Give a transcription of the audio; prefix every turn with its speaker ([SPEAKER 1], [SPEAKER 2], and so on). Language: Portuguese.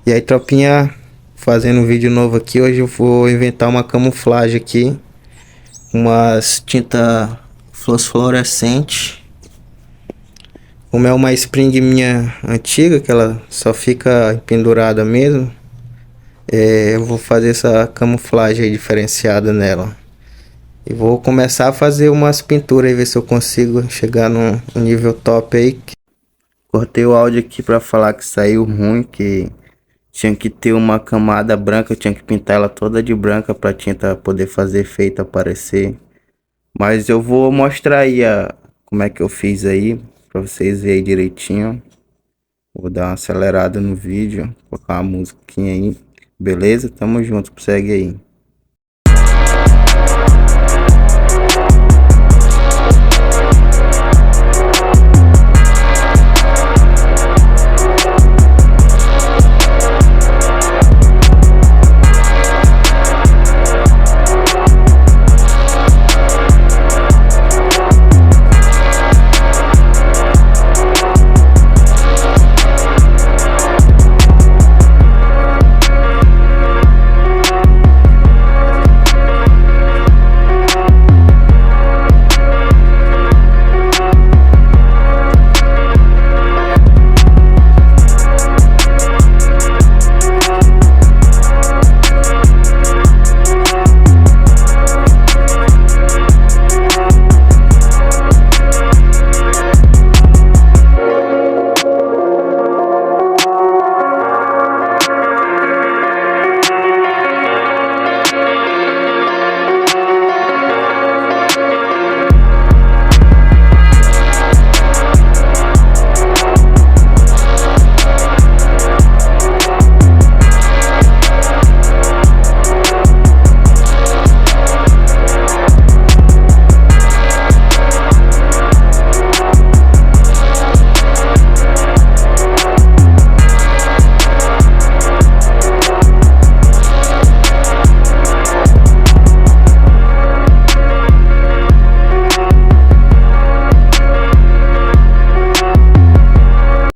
[SPEAKER 1] E aí, tropinha, fazendo um vídeo novo aqui. Hoje eu vou inventar uma camuflagem aqui. Umas tinta fluorescente. Como é uma spring minha antiga, que ela só fica pendurada mesmo. Eu vou fazer essa camuflagem aí diferenciada nela. E vou começar a fazer umas pinturas e ver se eu consigo chegar num nível top aí. Cortei o áudio aqui pra falar que saiu ruim, que tinha que ter uma camada branca, eu tinha que pintar ela toda de branca pra tinta poder fazer efeito aparecer. Mas eu vou mostrar aí como é que eu fiz aí, pra vocês verem direitinho. Vou dar uma acelerada no vídeo, colocar uma musiquinha aí. Beleza? Tamo junto, segue aí.